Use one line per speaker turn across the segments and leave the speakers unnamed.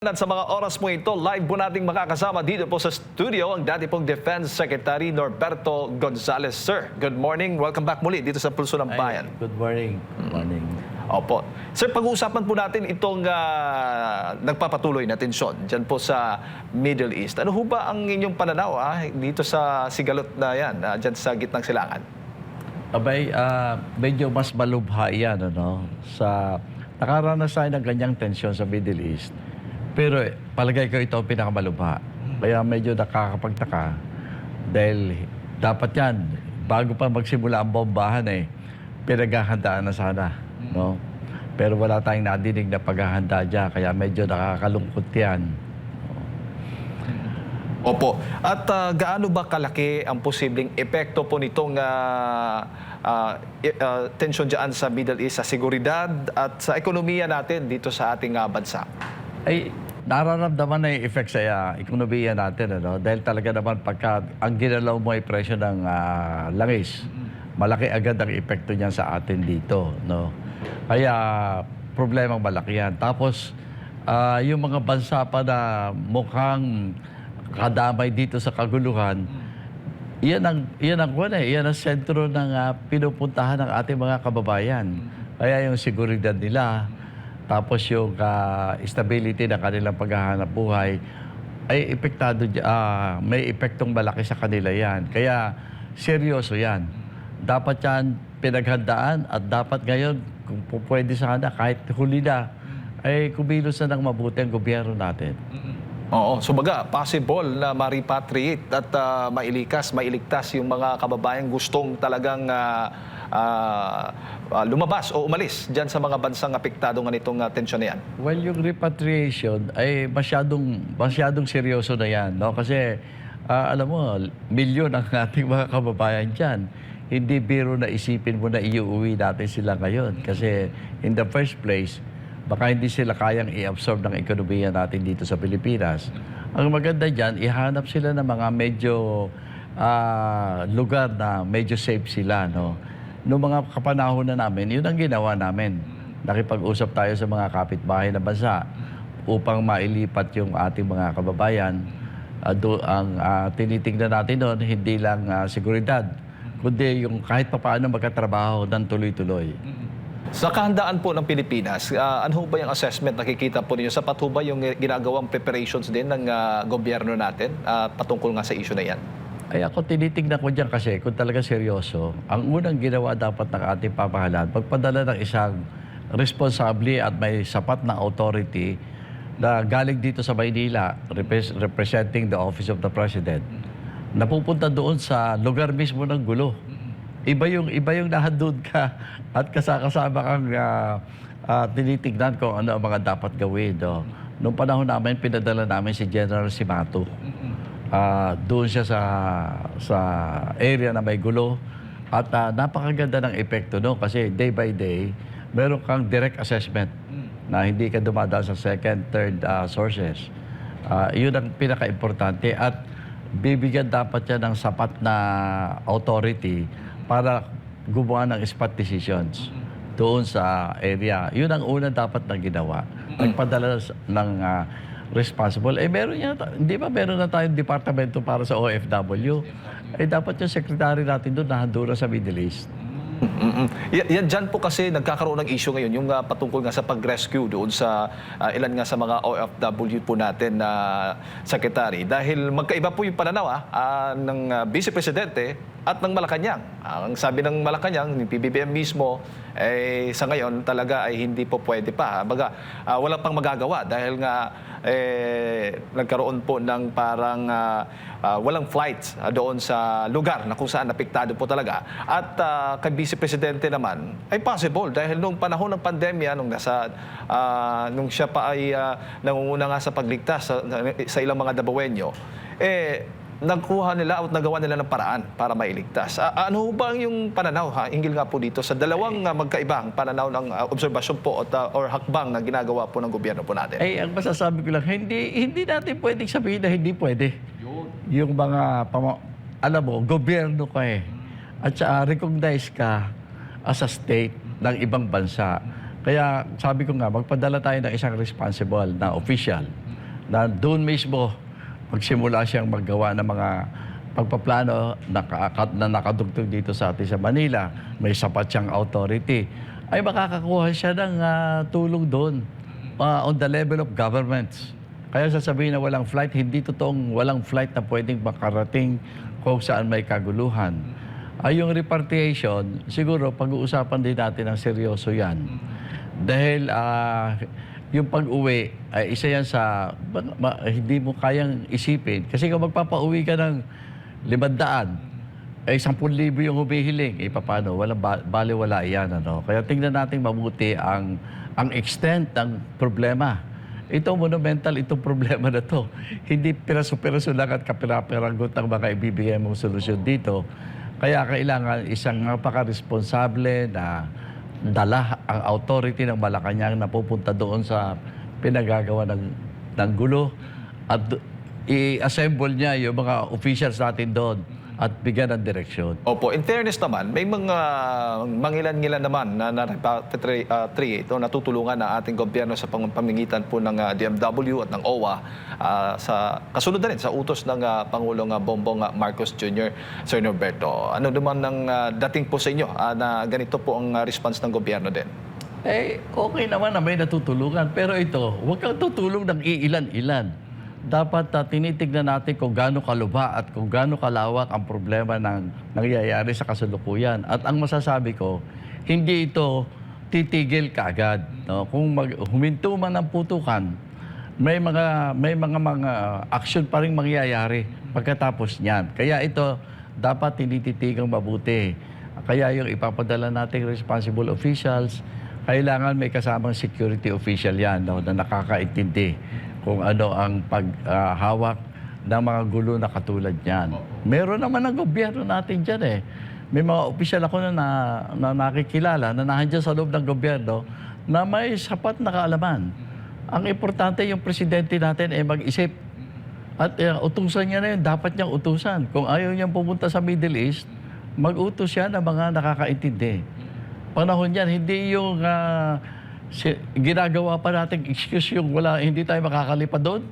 At sa mga oras po ito, live po nating makakasama dito po sa studio ang dati pong Defense Secretary Norberto Gonzales. Sir, good morning. Welcome back muli dito sa Pulso ng Bayan.
Good morning. Good morning.
Opo. Sir, pag-uusapan po natin itong nagpapatuloy na tensyon dyan po sa Middle East. Ano ho ba ang inyong pananaw dito sa sigalot na yan, dyan sa gitnang silangan?
Abay, medyo mas malubha yan, ano? Nakaranas tayo ng ganyang tensyon sa Middle East. Pero palagay ko ito ang pinakamalubha. Kaya medyo nakakapagtaka dahil dapat yan, bago pa magsimula ang bombahan pinaghahandaan na sana. No? Pero wala tayong nadinig na paghahanda dyan, kaya medyo nakakalungkot yan.
Opo. At gaano ba kalaki ang posibleng epekto po nitong tensyon dyan sa Middle East, sa seguridad at sa ekonomiya natin dito sa ating bansa?
Ay, nararamdaman na yung effect sa ekonomiya natin, ano? Dahil talaga naman pagka ang ginalaw mo ay presyo ng langis, malaki agad ang epekto niyan sa atin dito, no? Kaya problemang malaki yan. Tapos yung mga bansa pa na mukhang kadamay dito sa kaguluhan, yan ang sentro ng pinupuntahan ng ating mga kababayan. Kaya yung seguridad nila, tapos yung stability ng kanilang paghahanap buhay ay epektado, may epektong malaki sa kanila yan. Kaya seryoso yan. Dapat yan pinaghandaan at dapat ngayon, kung pwede sana, kahit huli na, ay kumilos na ng mabuti ang gobyerno natin.
Oo, so baga, possible na ma-repatriate at mailigtas yung mga kababayang gustong talagang lumabas o umalis dyan sa mga bansang apektado nga nitong tensyon na yan?
Well, yung repatriation ay masyadong seryoso na yan, no? Kasi alam mo, milyon ang ating mga kababayan dyan. Hindi biro na isipin mo na iuwi natin sila ngayon. Kasi in the first place, baka hindi sila kayang i-absorb ng ekonomiya natin dito sa Pilipinas. Ang maganda dyan, ihanap sila ng mga medyo lugar na medyo safe sila, no? Noong mga kapanahon na namin, yun ang ginawa namin. Nakipag-usap tayo sa mga kapitbahay na bansa upang mailipat yung ating mga kababayan. Ang tinitingnan natin doon, hindi lang seguridad, kundi yung kahit papaano magkatrabaho ng tuloy-tuloy.
Sa kahandaan po ng Pilipinas, ano ba yung assessment nakikita po ninyo? Sapat ho ba yung ginagawang preparations din ng gobyerno natin patungkol nga sa issue na yan?
Ay ako tinitignan ko dyan kasi kung talaga seryoso, ang unang ginawa dapat ng ating pamahalaan, pagpadala ng isang responsable at may sapat na authority na galing dito sa Maynila, representing the Office of the President, napupunta doon sa lugar mismo ng gulo. Iba yung nahandun ka at kasama kang tinitignan ko ano ang mga dapat gawin. No? Noong panahon namin, pinadala namin si General Simato. Doon siya sa area na may gulo at napakaganda ng epekto, no? Kasi day by day, meron kang direct assessment na hindi ka dumadaan sa second, third sources. Yun ang pinaka-importante at bibigyan dapat siya ng sapat na authority para gumawa ng spot decisions doon sa area. Yun ang una dapat na ginawa. Nagpadala ng responsible. Di ba meron na tayong departamento para sa OFW? Dapat yung secretary natin doon nahandura sa Middle East.
Yan dyan po kasi nagkakaroon ng issue ngayon, yung patungkol nga sa pag-rescue doon sa ilan nga sa mga OFW po natin na secretary. Dahil magkaiba po yung pananaw ng Vice Presidente at ng Malacanang. Ang sabi ng Malacanang, ng PBBM mismo, sa ngayon talaga ay hindi po pwede pa. Baga, wala pang magagawa dahil nga nagkaroon po ng parang walang flights doon sa lugar na kung saan apektado po talaga. At kay Vice Presidente naman ay possible dahil nung panahon ng pandemya, nung siya pa ay nangunguna nga sa pagligtas sa ilang mga Dabawenyo, nagkuha nila at nagawa nila ng paraan para mailigtas. Ano ba yung pananaw hinggil nga po dito sa dalawang magkaibang pananaw ng obserbasyon po or hakbang na ginagawa po ng gobyerno po natin?
Ang masasabi ko lang, hindi natin pwedeng sabihin na hindi pwede. Yung mga, alam mo, gobyerno ka at recognize ka as a state ng ibang bansa. Kaya sabi ko nga, magpadala tayo ng isang responsible na official na doon mismo magsimula siyang maggawa ng mga pagpaplano na nakadugtong dito sa atin sa Manila. May sapat siyang authority. Ay makakakuha siya ng tulong doon on the level of governments. Kaya sasabihin na walang flight, hindi totoong walang flight na pwedeng makarating kung saan may kaguluhan. Ay yung repatriation, siguro pag-uusapan din natin ng seryoso yan. Dahil yung pag-uwi ay isa yan sa hindi mo kayang isipin. Kasi kung magpapauwi ka ng 500, ay 10,000 yung humihiling. Paano? Walang baliwala yan. Ano? Kaya tingnan natin mabuti ang extent ng problema. Ito monumental, itong problema na to. Hindi piraso-piraso lang at kapira-piragot ang mga ibibigay mong solusyon dito. Kaya kailangan isang napaka-responsable na dala ang authority ng Malacanang na pupunta doon sa pinagagawa ng gulo at i-assemble niya yung mga officials natin doon at bigyan ng direksyon.
Opo, in fairness naman, may mga mangilan-ngilan naman na repatriate o natutulungan ng ating gobyerno sa pamamagitan po ng DMW at ng OWA sa kasunod na rin sa utos ng Pangulong Bongbong Marcos Jr. Sir Norberto. Ano naman ang dating po sa inyo na ganito po ang response ng gobyerno din?
Okay naman na may natutulungan. Pero ito, huwag kang tutulong ng iilan-ilan. Dapat tinitignan natin kung gaano kalubha at kung gaano kalawak ang problema ng nangyayari sa kasalukuyan. At ang masasabi ko, hindi ito titigil kaagad. No? Kung huminto man ang putukan, may mga action pa rin mangyayari pagkatapos niyan. Kaya ito, dapat tinititigang mabuti. Kaya yung ipapadala nating responsible officials, kailangan may kasamang security official yan no, na nakakaintindi kung ano ang paghawak ng mga gulo na katulad niyan. Meron naman ang gobyerno natin dyan eh. May mga opisyal ako na nakikilala na nandiyan sa loob ng gobyerno na may sapat na kaalaman. Ang importante yung presidente natin ay mag-isip. At utusan niya na yun, dapat niyang utusan. Kung ayaw niyang pumunta sa Middle East, mag-utos siya ng mga nakakaintindi. Panahon yan, hindi yung ginagawa pa natin excuse yung hindi tayo makakalipad doon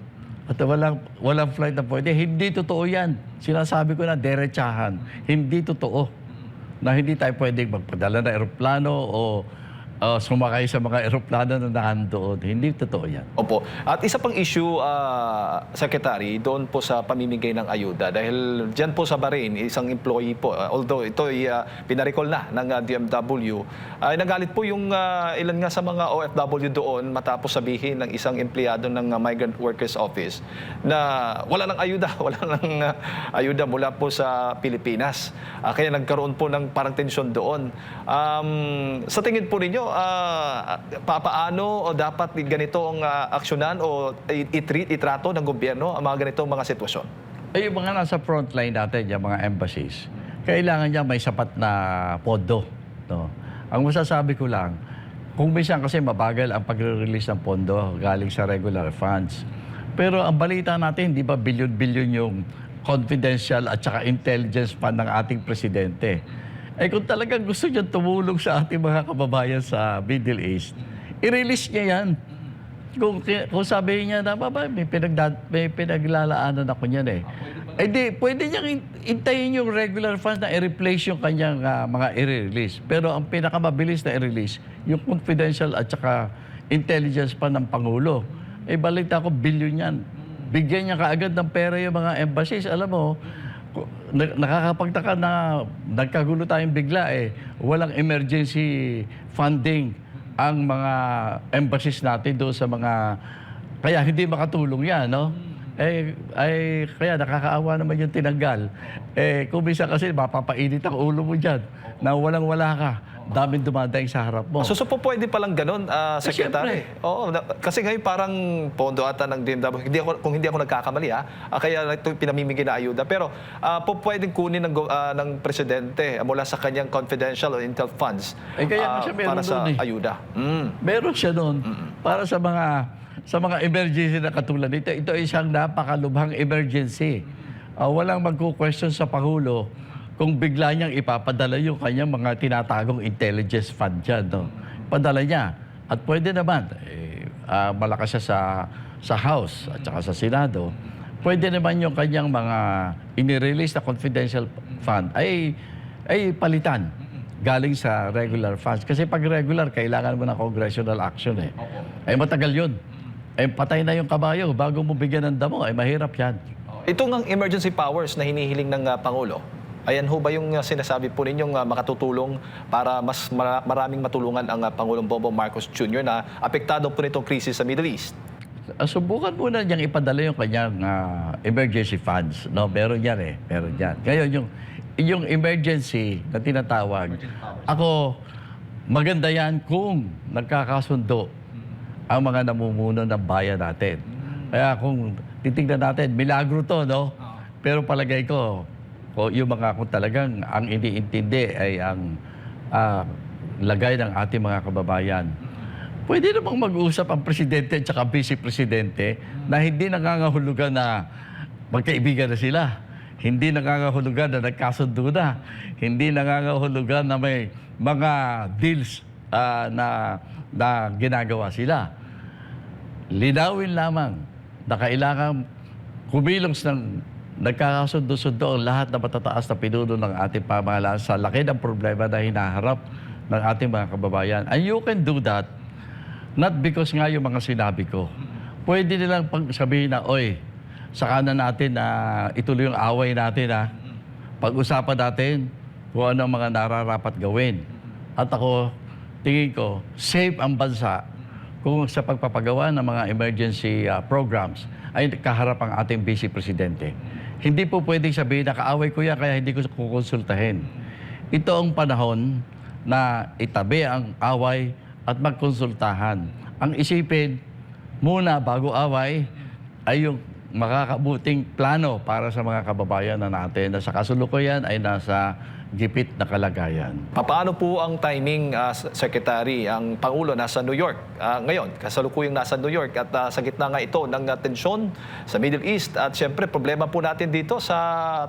at walang flight na pwede. Hindi totoo yan. Sinasabi ko na derechahan. Hindi totoo na hindi tayo pwedeng magpadala ng eroplano o sumakay sa mga eroplano na nandoon. Hindi totoo yan.
Opo. At isa pang issue, Secretary, doon po sa pamimigay ng ayuda. Dahil dyan po sa Bahrain, isang employee po, although ito ay pinarecall na ng DMW, ay nagalit po yung ilan nga sa mga OFW doon matapos sabihin ng isang empleyado ng Migrant Workers Office na wala nang ayuda, wala nang ayuda mula po sa Pilipinas. Kaya nagkaroon po ng parang tensyon doon. Sa tingin po ninyo, papaano o dapat ganito ang aksyonan o itrato ng gobyerno ang mga ganitong mga sitwasyon?
Yung mga nasa frontline natin, yung mga embassies, kailangan niya may sapat na pondo. No? Ang masasabi ko lang, kung minsan kasi mabagal ang pagre-release ng pondo galing sa regular funds. Pero ang balita natin, di ba bilyon-bilyon yung confidential at saka intelligence fund ng ating presidente. Kung talagang gusto niya tumulong sa ating mga kababayan sa Middle East, i-release niya yan. Kung sabihin niya na, may pinaglalaanan ako niyan eh. Di, pwede niyang intayin yung regular funds na i-replace yung kanyang mga i-release. Pero ang pinakamabilis na i-release, yung confidential at saka intelligence pa ng Pangulo. Balita ko, bilyon yan. Bigyan niya kaagad ng pera yung mga embassies. Alam mo, nakakapagtaka na nagkagulo tayong bigla eh. Walang emergency funding ang mga embassies natin doon sa mga... Kaya hindi makatulong yan, no? Kaya nakakaawa naman yung tinanggal. Kung minsan kasi mapapainit ang ulo mo dyan na walang-wala ka. Daming dumadaing sa harap mo.
So po pwede palang ganun, Secretary? Oo, kasi ngayon parang pondo ata ng DMW. Kung hindi ako nagkakamali, kaya ito pinamimigay na ayuda. Pero po pwedeng kunin ng presidente mula sa kanyang confidential or intel funds
kaya siya
para sa
doon,
ayuda.
Meron siya doon para sa mga emergency na katulad nito. Ito ay isang napakalubhang emergency. Walang magko-question sa Pangulo kung bigla niyang ipapadala yung kanyang mga tinatagong intelligence fund dyan. No? Padala niya. at pwede naman, malakas siya sa House at saka sa Senado, pwede naman yung kanyang mga inirelease na confidential fund ay palitan galing sa regular funds. Kasi pag regular, kailangan mo ng congressional action eh. Ay matagal yun. Ay patay na yung kabayo. Bago mo bigyan ng damo, ay mahirap yan.
Ito ng emergency powers na hinihiling ng Pangulo, ayan ho ba yung sinasabi po ninyong makatutulong para mas maraming matulungan ang Pangulong Bongbong Marcos Jr. na apektado po nitong krisis sa Middle East?
Subukan muna niyang ipadala yung kanyang emergency funds. No, meron yan eh. Meron yan. Ngayon, yung emergency na tinatawag, ako, maganda yan kung nagkakasundo ang mga namumuno ng bayan natin. Kaya kung titignan natin, milagro to, no? Pero palagay ko, yung mga kung talagang ang iniintindi ay ang lagay ng ating mga kababayan, pwede namang mag-uusap ang presidente at saka vice-presidente na hindi nangangahulugan na magkaibigan na sila. Hindi nangangahulugan na nagkasundo na. Hindi nangangahulugan na may mga deals na ginagawa sila. Linawin lamang na kailangan kumilos ng nagkakasundo-sundo ang lahat na matataas na pinuno ng ating pamahalaan sa laki ng problema na hinaharap ng ating mga kababayan. And you can do that not because nga yung mga sinabi ko. Pwede nilang sabihin na, oy, saka na natin na ituloy yung away natin pag-usapan natin kung ano ang mga nararapat gawin. At ako, tingin ko, safe ang bansa kung sa pagpapagawa ng mga emergency programs ay kaharap ang ating vice-presidente. Hindi po pwedeng sabihin na kaaway ko yan kaya hindi ko kukonsultahin. Ito ang panahon na itabi ang away at magkonsultahan. Ang isipin muna bago away ay yung makakabuting plano para sa mga kababayan na natin na sa kasulukuyan ay nasa gipit na kalagayan.
Paano po ang timing, Secretary? Ang Pangulo nasa New York ngayon, kasalukuyang nasa New York at sa gitna nga ito ng tensyon sa Middle East at siyempre problema po natin dito sa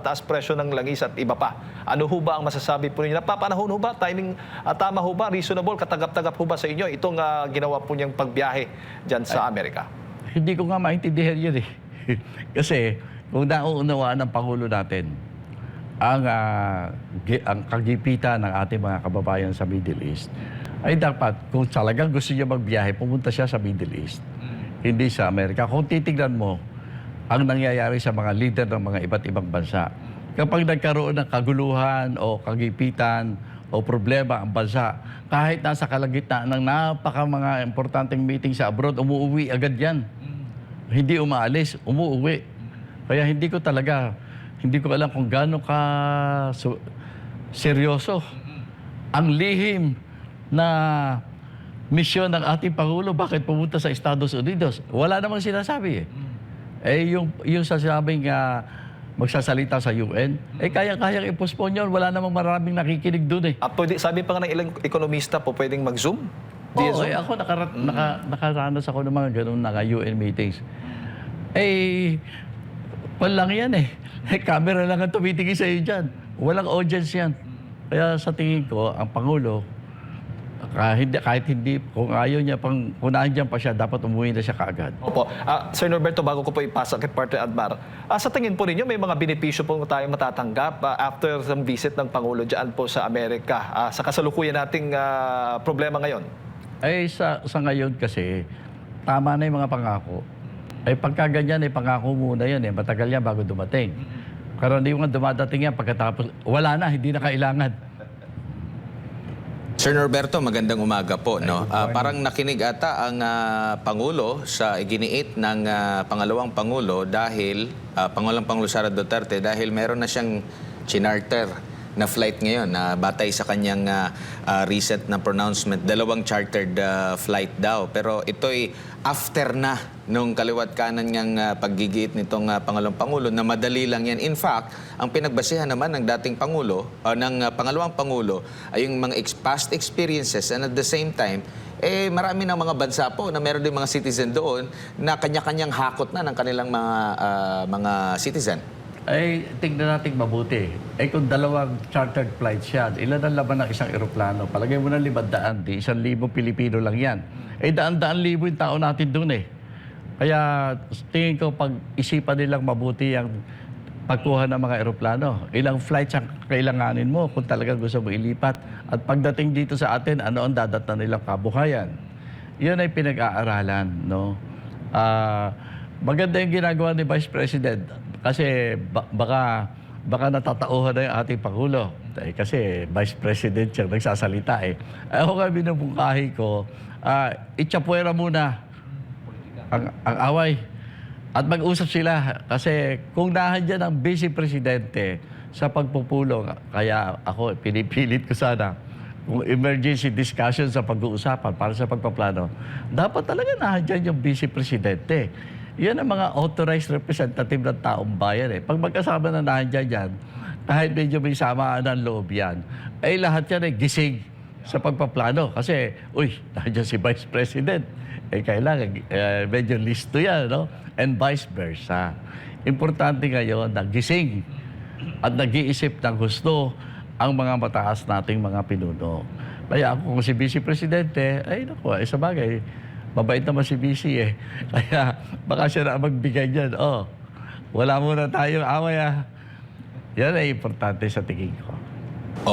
taas presyo ng langis at iba pa. Ano ho ba ang masasabi po ninyo? Napapanahon ho ba? Timing tama ho ba? Reasonable? Katagap-tagap ho ba sa inyo itong ginawa po niyang pagbiyahe dyan sa Amerika?
Hindi ko nga maintindihan yun eh. Kasi kung nauunawaan ng Pangulo natin ang kagipitan ng ating mga kababayan sa Middle East, ay dapat kung talagang gusto niya magbiyahe, pumunta siya sa Middle East, hindi sa Amerika. Kung titignan mo ang nangyayari sa mga leader ng mga iba't ibang bansa, kapag nagkaroon ng kaguluhan o kagipitan o problema ang bansa, kahit nasa kalagitnaan ng mga importanteng meeting sa abroad, umuuwi agad yan. Hindi umaalis, umuuwi. Kaya hindi ko alam kung gaano ka seryoso ang lihim na misyon ng ating Pangulo. Bakit pumunta sa Estados Unidos? Wala namang sinasabi eh. Yung sasabing magsasalita sa UN, kaya-kayang i-postpone yun. Wala namang maraming nakikinig doon eh.
Sabi pa nga ng ilang ekonomista po, pwedeng mag-Zoom?
Oo, ako nakaranas ako ng mga ganun na UN meetings. Walang yan eh. Camera lang ang tumitingin sa iyo dyan. Walang audience yan. Kaya sa tingin ko, ang Pangulo, kahit hindi, kung ayaw niya, kung nandiyan pa siya, dapat umuwi na siya kaagad.
Opo. Sir Norberto, bago ko po ipasa kay Partner Admar, sa tingin po ninyo, may mga benepisyo po tayo matatanggap after some visit ng Pangulo dyan po sa Amerika sa kasalukuyan nating problema ngayon?
Sa ngayon kasi, tama na yung mga pangako. Pagka ganyan, pangako muna yan. Matagal yan bago dumating. Karaniwan dumadating yan pagkatapos, wala na, hindi na kailangan.
Sir Norberto, magandang umaga po. No? Parang nakinig ata ang Pangulo sa iginiit ng pangalawang Pangulo dahil, Pangulong Sara Duterte, dahil meron na siyang chinarter na flight ngayon na batay sa kanyang recent na pronouncement, 2 chartered flight daw. Pero ito'y after na nung kaliwat kanan niyang paggigiit nitong Pangalawang Pangulo na madali lang yan. In fact, ang pinagbasihan naman ng dating Pangulo, ng Pangalawang Pangulo ay yung mga past experiences and at the same time, marami ng mga bansa po na meron din mga citizen doon na kanya-kanyang hakot na ng kanilang mga citizen.
ay tignan natin mabuti. Kung dalawang chartered flights yan, ilan ang laman ng isang eroplano? Palagay mo na 500, di 1,000 Pilipino lang yan. Daan-daan libo yung tao natin doon eh. Kaya tingin ko pag-isipan nilang mabuti ang pagkuha ng mga eroplano. Ilang flights ang kailanganin mo kung talagang gusto mo ilipat. At pagdating dito sa atin, ano ang dadatnan nilang kabuhayan? Yan ay pinag-aaralan, no? Maganda yung ginagawa ni Vice President kasi baka natatauhan na yung ating Pangulo. Kasi Vice President siyang nagsasalita eh. Ako nga binubungkahi ko, itsapuera muna ang away at mag-usap sila. Kasi kung nahandyan ang Vice Presidente sa pagpupulong, kaya ako pinipilit ko sana kung emergency discussion sa pag-uusapan para sa pagpaplano, dapat talaga nahandyan yung Vice Presidente. Yan ang mga authorized representative ng taong bayan eh. Pag magkasama na nahandyan yan, kahit medyo may samaan ng loob yan, ay lahat yan ay gising sa pagpaplano. Kasi, nandiyan si Vice President. Kailangan, medyo listo yan, no? And vice versa. Importante ngayon na gising at nag-iisip ng gusto ang mga mataas nating mga pinuno. Kaya ako kung si Vice Presidente, sa bagay, mabait naman si Vice eh. Kaya baka siya na magbigay dyan. Wala muna tayong away ah. Yan ay importante sa tingin ko.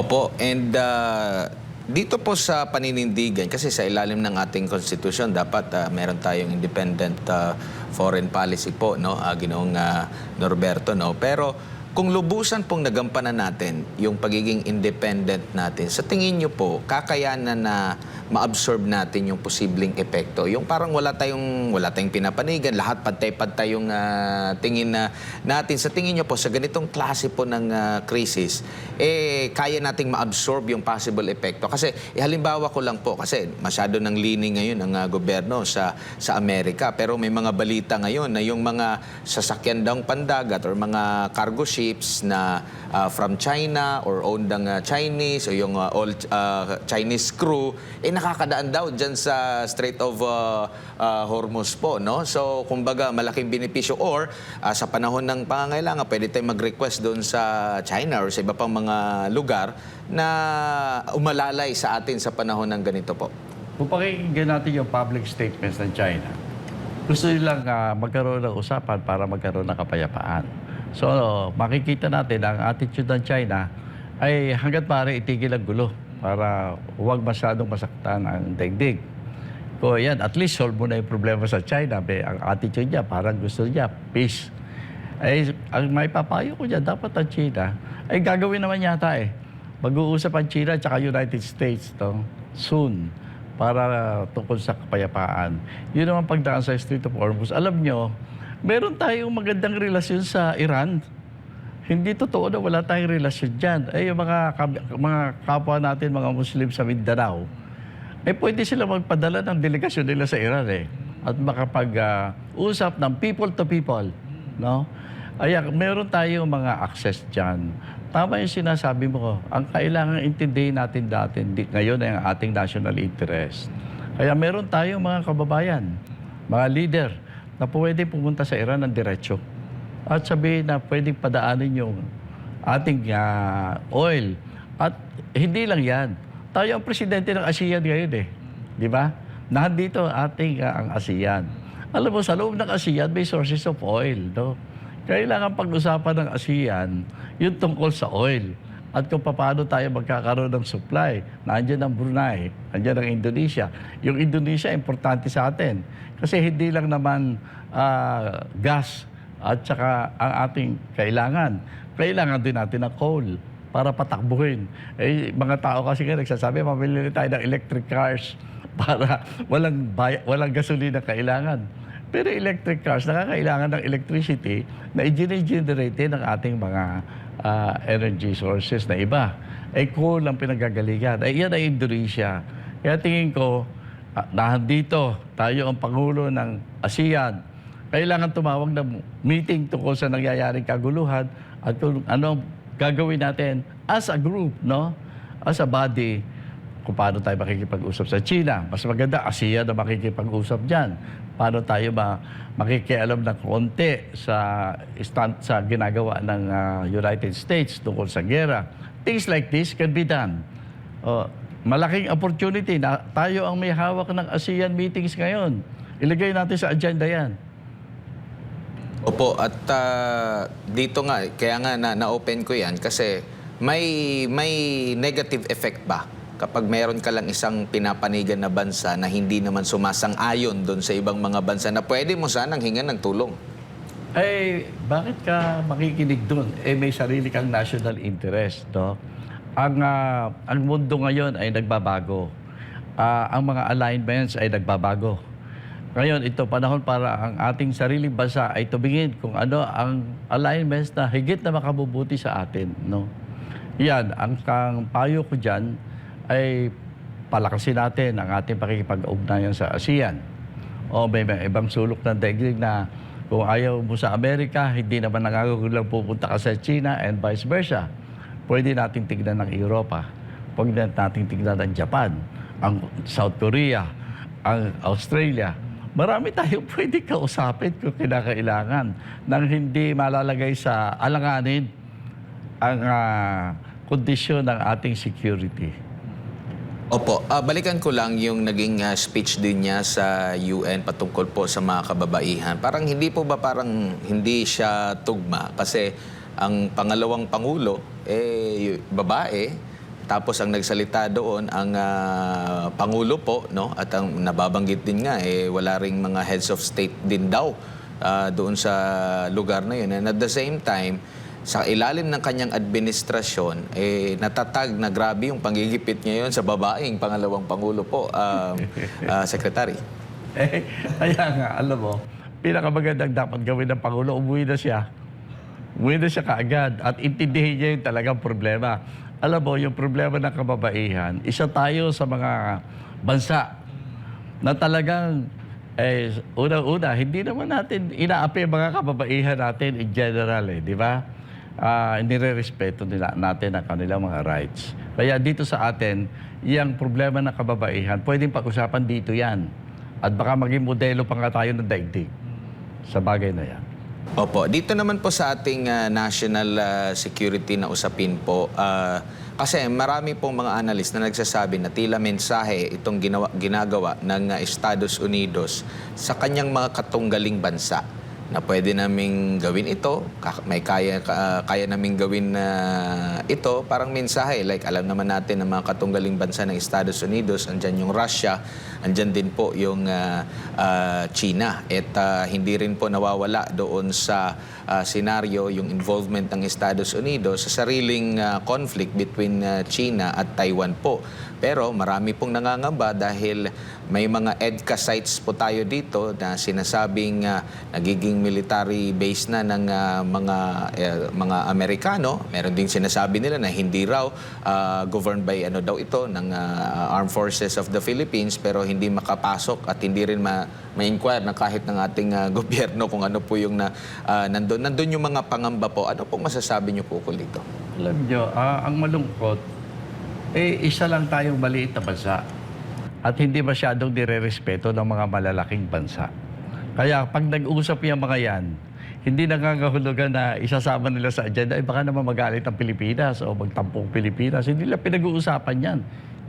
Opo, and dito po sa paninindigan, kasi sa ilalim ng ating konstitusyon, dapat meron tayong independent foreign policy po, no? Ginoong Norberto, no? Pero kung lubusan pong nagampanan natin yung pagiging independent natin, sa tingin nyo po, kakayanan na ma-absorb natin yung posibleng epekto? Yung parang wala tayong pinapanigan, lahat pantay-pantay yung tingin natin. Sa tingin nyo po, sa ganitong klase po ng crisis, kaya nating ma-absorb yung possible epekto? Kasi halimbawa ko lang po, kasi masyado ng leaning ngayon ang gobyerno sa Amerika. Pero may mga balita ngayon na yung mga sasakyan daw pandagat or mga cargo ships na from China or owned ng Chinese o yung all Chinese crew, nakakadaan daw dyan sa Strait of Hormuz po, no? So, kumbaga, malaking benepisyo or sa panahon ng pangangailangan, pwede tayong mag-request doon sa China or sa iba pang mga lugar na umalalay sa atin sa panahon ng ganito po.
Kung pakikinggan natin yung public statements ng China, gusto nilang magkaroon ng usapan para magkaroon ng kapayapaan. So, makikita natin ang attitude ng China ay hanggat maaari itigil ang gulo para huwag masyadong masaktan ang daigdig. So, yan, at least solve mo na yung problema sa China. Ang attitude niya, parang gusto niya, peace. Ang may papayo ko dyan, dapat ang China, gagawin naman yata mag-uusap ang China at United States soon para tungkol sa kapayapaan. Yun naman pagdaan sa Strait of Hormuz. Alam nyo, meron tayong magandang relasyon sa Iran. Hindi totoo na wala tayong relasyon dyan. Yung mga kapwa natin, mga Muslim sa Mindanao, pwede sila magpadala ng delegasyon nila sa Iran at makapag-usap ng people to people. No? Meron tayong mga access dyan. Tama yung sinasabi mo. Ang kailangan intindihin natin ngayon ay ang ating national interest. Kaya meron tayong mga kababayan, mga leader, na pwede pumunta sa Iran ng diretso. At sabihin na pwedeng padaanin yung ating oil. At hindi lang yan. Tayo ang presidente ng ASEAN ngayon Di ba? Nandito ating ang ASEAN. Alam mo, sa loob ng ASEAN may sources of oil. No? Kailangan pag-usapan ng ASEAN yung tungkol sa oil. At kung paano tayo magkakaroon ng supply. Nandiyan ang Brunei, nandiyan ang Indonesia. Yung Indonesia, importante sa atin. Kasi hindi lang naman gas at saka ang ating kailangan. Kailangan din natin ng coal para patakbuhin. Mga tao kasi nga nagsasabi, mamili tayo ng electric cars para walang gasolina kailangan. Pero electric cars, nakakailangan ng electricity na i-generate ng ating mga energy sources na iba. Coal ang pinagagalingan. Yan ay Indonesia. Kaya tingin ko, nandito tayo ang Pangulo ng ASEAN. Kailangan tumawag ng meeting tungkol sa nangyayaring kaguluhan at kung ano gagawin natin as a group, no? As a body, kung paano tayo makikipag-usap sa China. Mas maganda, ASEAN na makikipag-usap dyan. paano tayo makikialam ng konti sa ginagawa ng United States tungkol sa gera. Things like this can be done. Malaking opportunity na tayo ang may hawak ng ASEAN meetings ngayon. Ilagay natin sa agenda yan.
Opo, at dito nga, kaya nga na-open ko yan kasi may negative effect ba kapag mayroon ka lang isang pinapanigan na bansa na hindi naman sumasang-ayon doon sa ibang mga bansa na pwede mo sanang hingan ng tulong?
Bakit ka makikinig doon? May sarili kang national interest, no? Ang mundo ngayon ay nagbabago. Ang mga alignments ay nagbabago. Ngayon, ito panahon para ang ating sariling bansa ay tumingin kung ano ang alignments na higit na makabubuti sa atin, no? Yan, ang payo ko dyan ay palakasin natin ang ating pakikipag-ugnayan sa ASEAN. May mga ibang sulok ng daigdig na kung ayaw mo sa Amerika, hindi naman nangangahulugan pupunta ka sa China and vice versa. Pwede natin tignan ng Europa. Pwede natin tignan ng Japan, ang South Korea, ang Australia. Marami tayong pwede kausapin kung kinakailangan nang hindi malalagay sa alanganin ang kondisyon ng ating security.
Opo, balikan ko lang yung naging speech din niya sa UN patungkol po sa mga kababaihan. Parang hindi siya tugma kasi ang pangalawang pangulo babae, tapos ang nagsalita doon ang pangulo po, no? At ang nababanggit din nga wala ring mga heads of state din daw doon sa lugar na yun. And at the same time, sa ilalim ng kanyang administrasyon, natatag na grabe yung panggigipit ngayon sa babaeng pangalawang pangulo po, Secretary.
Kaya nga, alam mo, pinakamagandang dapat gawin ng Pangulo, umuwi na siya. Umuwi na siya kaagad at intindihin niya yung talagang problema. Alam mo, yung problema ng kababaihan, isa tayo sa mga bansa na talagang unang-una, hindi naman natin inaapi ang mga kababaihan natin in general, di ba? Nire-respeto natin ang kanilang mga rights. Kaya dito sa atin, yung problema ng kababaihan, pwedeng pag-usapan dito yan. At baka maging modelo pa nga tayo ng daigdig sa bagay na yan.
Opo, dito naman po sa ating national security na usapin po, kasi marami pong mga analyst na nagsasabi na tila mensahe itong ginagawa ng Estados Unidos sa kanyang mga katunggaling bansa na pwede naming gawin ito, may kaya naming gawin ito, parang mensahe. Like, alam naman natin ng mga katunggaling bansa ng Estados Unidos, andyan yung Russia, andyan din po yung China. At hindi rin po nawawala doon sa senaryo yung involvement ng Estados Unidos sa sariling conflict between China at Taiwan po. Pero marami pong nangangamba dahil may mga EDCA sites po tayo dito na sinasabing nagiging military base na ng mga Amerikano. Meron din sinasabi nila na hindi raw governed by daw ito ng Armed Forces of the Philippines, pero hindi makapasok at hindi rin ma-inquire na kahit ng ating gobyerno kung ano po yung nandun yung mga pangamba po. Ano pong masasabi niyo po dito?
Alam niyo, ang malungkot, isa lang tayong maliit na bansa at hindi masyadong nire-respeto ng mga malalaking bansa. Kaya pag nag-uusap yung mga yan, hindi nangangahulugan na isasama nila sa agenda, baka naman magalit ang Pilipinas o magtampong Pilipinas. Hindi nila pinag-uusapan yan.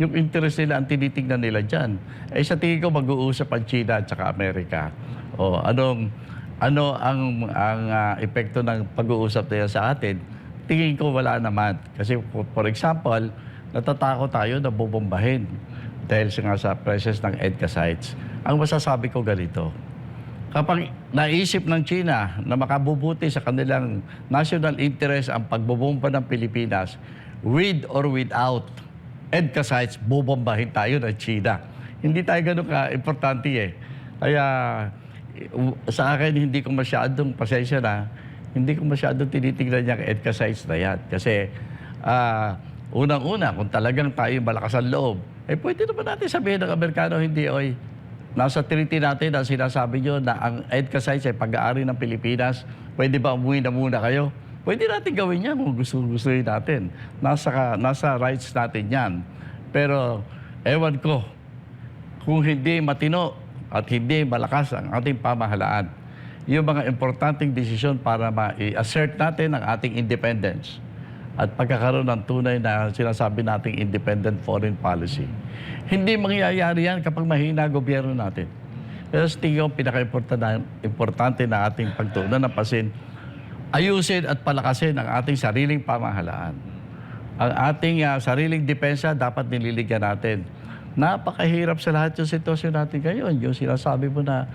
Yung interest nila ang tinitingnan nila dyan. Sa tingin ko mag-uusap ang China at saka Amerika. Ano ang epekto ng pag-uusap nila sa atin? Tingin ko wala naman. Kasi for example, natatakot tayo na bubombahin dahil sa presence ng EDCA sites. Ang masasabi ko ganito, kapag naisip ng China na makabubuti sa kanilang national interest ang pagbobomba ng Pilipinas, with or without EDCA sites, bubombahin tayo ng China. Hindi tayo ganun ka-importante Kaya sa akin, hindi ko masyadong, pasensya na, hindi ko masyadong tinitignan yung EDCA sites na yan. Kasi, unang-una, kung talagang tayo malakas ang loob, pwede naman natin sabihin ng Amerikano, hindi, nasa treaty natin na sinasabi nyo na ang EDCA sites ay pag-aari ng Pilipinas, pwede ba umuwi na muna kayo? Pwede natin gawin yan kung gusto-gustuhin natin. Nasa rights natin yan. Pero, ewan ko, kung hindi matino at hindi malakas ang ating pamahalaan, yung mga importanteng desisyon para ma-assert natin ang ating independence at pagkakaroon ng tunay na sinasabi nating independent foreign policy. Hindi mangyayari yan kapag mahina gobyerno natin. Kaya sa tingin ko, pinaka-importante na ating pagtuunan ng pasin, ayusin at palakasin ang ating sariling pamahalaan. Ang ating sariling depensa dapat nililigyan natin. Napakahirap sa lahat yung sitwasyon natin ngayon. Yung sinasabi mo na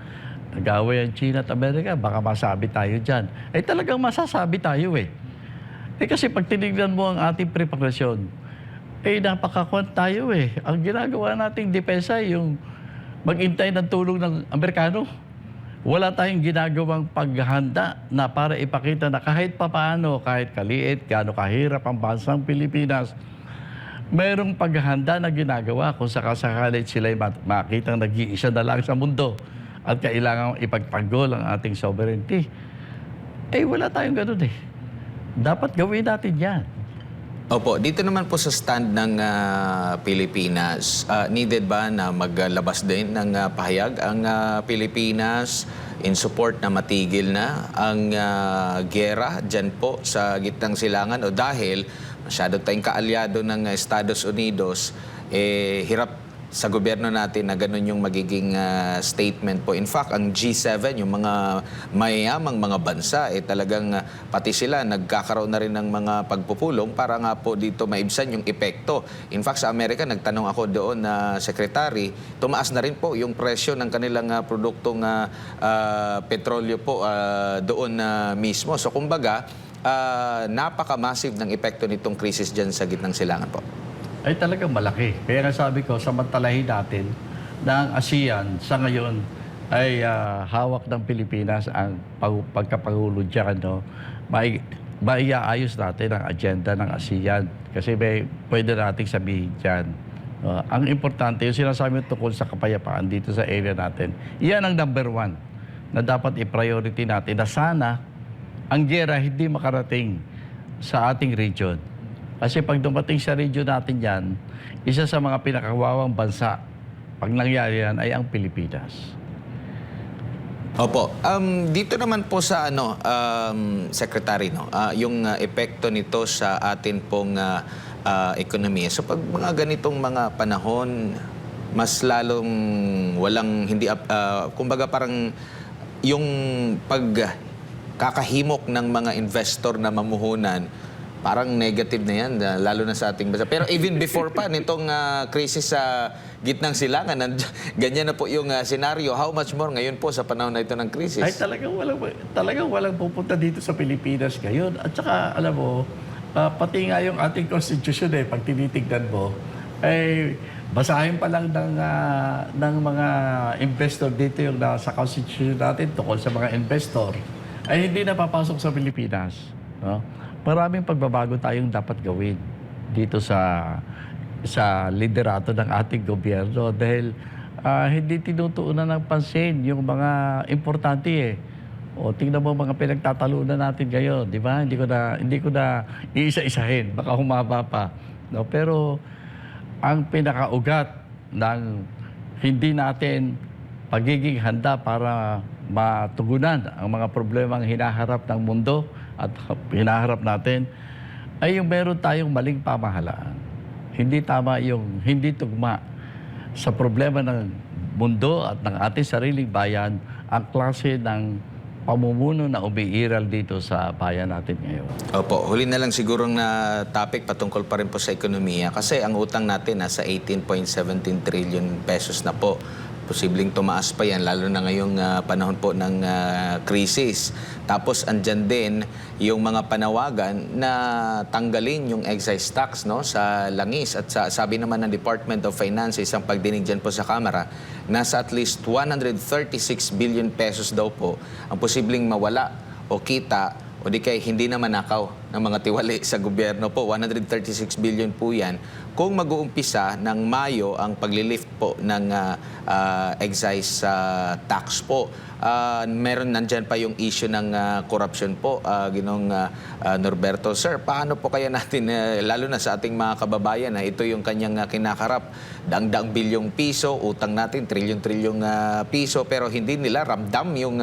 nag-away ang China at Amerika, baka masabi tayo dyan. Eh talagang masasabi tayo eh. Eh kasi pag tinignan mo ang ating preparasyon, eh napakakuan tayo eh. Ang ginagawa nating depensa yung maghintay ng tulong ng Amerikano. Wala tayong ginagawang paghahanda na para ipakita na kahit papaano, kahit kaliit, gaano kahirap ang bansang Pilipinas, mayroong paghahanda na ginagawa kung sakasakalit sila'y makitang nag-iisa na lang sa mundo at kailangan ipagtanggol ang ating sovereignty. Eh, wala tayong ganun eh. Dapat gawin natin yan.
Opo, dito naman po sa stand ng Pilipinas, needed ba na maglabas din ng pahayag ang Pilipinas in support na matigil na ang giyera dyan po sa gitnang silangan o dahil masyado tayong kaalyado ng Estados Unidos, hirap sa gobyerno natin na ganun yung magiging statement po. In fact, ang G7, yung mga mayayamang mga bansa, talagang pati sila nagkakaroon na rin ng mga pagpupulong para nga po dito maibsan yung epekto. In fact, sa Amerika, nagtanong ako doon na secretary, tumaas na rin po yung presyo ng kanilang produktong petrolyo po doon mismo. So kumbaga, napaka-massive ng epekto nitong krisis dyan sa gitnang silangan po.
Ay talagang malaki. Kaya nga sabi ko, samantalahin natin na ang ASEAN sa ngayon ay hawak ng Pilipinas ang pagkapangulo dyan. No? Maiaayos natin ang agenda ng ASEAN kasi may pwede nating sabihin dyan. Ang importante, yung sinasabi mo tungkol sa kapayapaan dito sa area natin, iyan ang number one na dapat i-priority natin na sana ang giyera hindi makarating sa ating region. Kasi pag dumating sa region natin yan, isa sa mga pinakawawang bansa pag nangyari yan ay ang Pilipinas.
Opo. Dito naman po sa Secretary, yung epekto nito sa atin pong ekonomiya. So pag mga ganitong mga panahon, mas lalong walang hindi kumbaga parang yung pagkakahimok ng mga investor na mamuhunan, parang negative na yan, lalo na sa ating bansa. Pero even before pa, nitong krisis sa gitnang silangan, ganyan na po yung senaryo. How much more ngayon po sa panahon na ito ng krisis?
Ay talagang walang pupunta dito sa Pilipinas ngayon. At saka, alam mo, pati nga yung ating constitution pag tinitignan mo, ay basahin pa lang ng mga investor dito yung nasa constitution natin tungkol sa mga investor, ay hindi na papasok sa Pilipinas. No? Maraming pagbabago tayong dapat gawin dito sa liderato ng ating gobyerno dahil hindi tinutuunan ng pansin yung mga importante O tingnan mo mga pinagtatalunan natin ngayon, di ba? Hindi ko na iisa-isahin, baka humaba pa. No? Pero ang pinakaugat ng hindi natin pagiging handa para matugunan ang mga problemang hinaharap ng mundo at hinaharap natin ay yung meron tayong maling pamahalaan. Hindi tama yung hindi tugma sa problema ng mundo at ng ating sariling bayan ang klase ng pamumuno na umiiral dito sa bayan natin ngayon.
Opo, huli na lang sigurong na topic patungkol pa rin po sa ekonomiya kasi ang utang natin nasa 18.17 trillion pesos na po. Posibleng tumaas pa yan, lalo na ngayong panahon po ng krisis. Tapos andyan din yung mga panawagan na tanggalin yung excise tax sa langis. At sabi naman ng Department of Finance, isang pagdinig dyan po sa Kamara, nasa at least 136 billion pesos daw po ang posibleng mawala o kita o di kaya hindi na manakaw ng mga tiwali sa gobyerno po. 136 billion po yan. Kung mag-uumpisa ng Mayo ang paglilift po ng excise tax po, meron nandyan pa yung issue ng corruption po, Ginoong Norberto. Sir, paano po kaya natin, lalo na sa ating mga kababayan, ito yung kanyang kinakarap, daang-daang bilyong piso, utang natin, trilyon-trilyong piso, pero hindi nila ramdam yung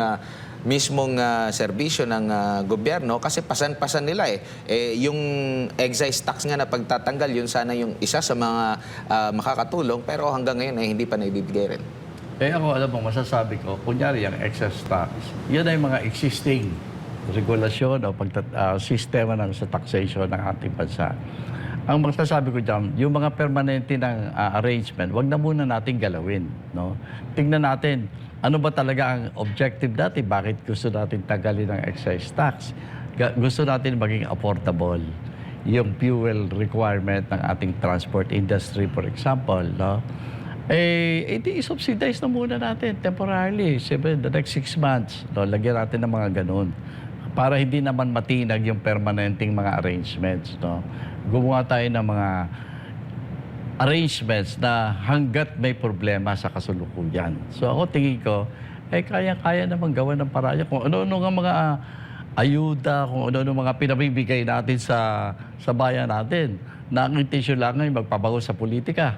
mismong serbisyo ng gobyerno kasi pasan-pasan nila yung excise tax nga na pagtatanggal, yun sana yung isa sa mga makakatulong, pero hanggang ngayon hindi pa naibibigay rin.
Ako, alam mo, masasabi ko, kunyari yung excess tax, yan ay mga existing regulasyon o sistema sa taxation ng ating bansa. Ang masasabi ko dyan, yung mga permanente ng arrangement, wag na muna natin galawin. No? Tingnan natin, ano ba talaga ang objective natin? Bakit gusto natin tagalin ng excise tax? Gusto natin maging affordable yung fuel requirement ng ating transport industry, for example. No? Edi subsidize na muna natin temporarily, the next 6 months. No? Lagyan natin ng mga ganun. Para hindi naman matinag yung permanenteng mga arrangements. No? Gumawa tayo ng mga arrangements na hanggat may problema sa kasalukuyan. So ako tingin ko, kaya-kaya naman gawa ng paraan. Kung ano-ano nga mga ayuda, kung ano-ano mga pinabibigay natin sa bayan natin, na ang intensyon lang ay magpabago sa politika.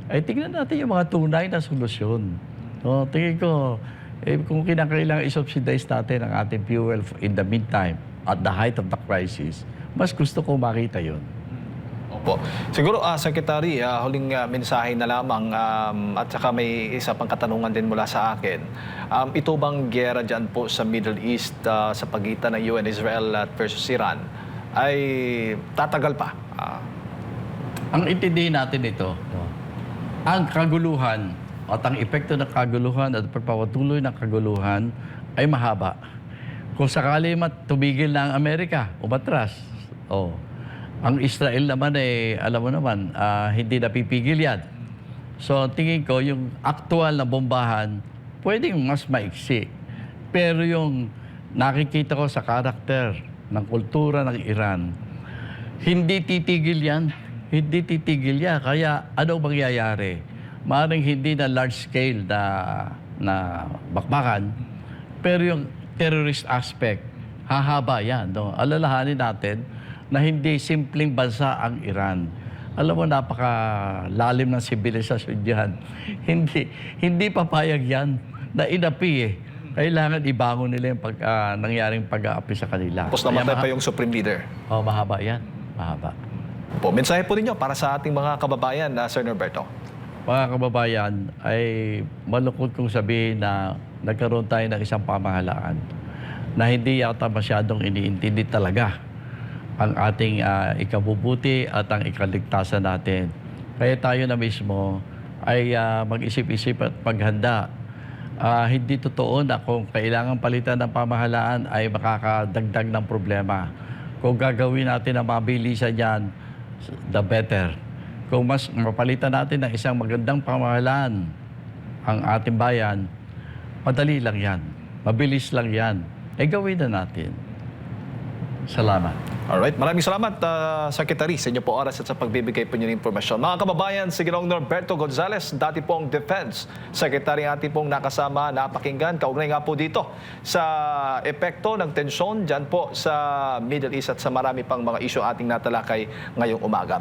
Tingnan natin yung mga tunay na solusyon. So, tingin ko, kung kinakailangan i-subsidize natin ang ating fuel in the meantime, at the height of the crisis, mas gusto ko makita yun.
Opo. Siguro, Secretary, huling mensahe na lamang at saka may isa pang katanungan din mula sa akin. Ito bang giyera dyan po sa Middle East sa pagitan ng UN, Israel versus Iran ay tatagal pa?
Ang intindihin natin ito, ang kaguluhan at ang epekto ng kaguluhan at pagpapatuloy ng kaguluhan ay mahaba. Kung sakali tumigil na ang Amerika, umatras, ang Israel naman alam mo naman, hindi napipigil yan. So tingin ko, yung aktual na bombahan, pwedeng mas maiksi. Pero yung nakikita ko sa karakter ng kultura ng Iran, hindi titigil yan. Hindi titigil yan. Kaya anong mangyayari? Maaaring hindi na large scale na bakbakan, pero yung terrorist aspect, hahaba yan. No? Alalahanin natin na hindi simpleng bansa ang Iran. Alam mo, napakalalim ng sibilisasyon yan. Hindi papayag yan na inapi Kailangan ibangon nila yung nangyaring pag-aapi sa kanila.
Tapos namatay pa yung Supreme Leader.
Mahaba yan. Mahaba.
Po, mensahe po ninyo para sa ating mga kababayan, Sir Norberto.
Mga kababayan, ay malungkot kong sabihin na nagkaroon tayo ng isang pamahalaan na hindi yata masyadong iniintindi talaga ang ating ikabubuti at ang ikaligtasan natin. Kaya tayo na mismo ay mag-isip-isip at maghanda. Hindi totoo na kung kailangan palitan ng pamahalaan ay makakadagdag ng problema. Kung gagawin natin ang mabilisan yan, the better. Kung mas mapalitan natin ng isang magandang pamahalaan ang ating bayan, madali lang yan. Mabilis lang yan. Gawin na natin. Salamat.
Alright, maraming salamat, Secretary, sa inyo po oras at sa pagbibigay po niyo ng impormasyon. Mga kababayan, si Ginoong Norberto Gonzales, dati pong Defense Secretary ating pong nakasama, napakinggan, kaugnay nga po dito sa epekto ng tensyon dyan po sa Middle East at sa marami pang mga isyu ating natalakay ngayong umaga.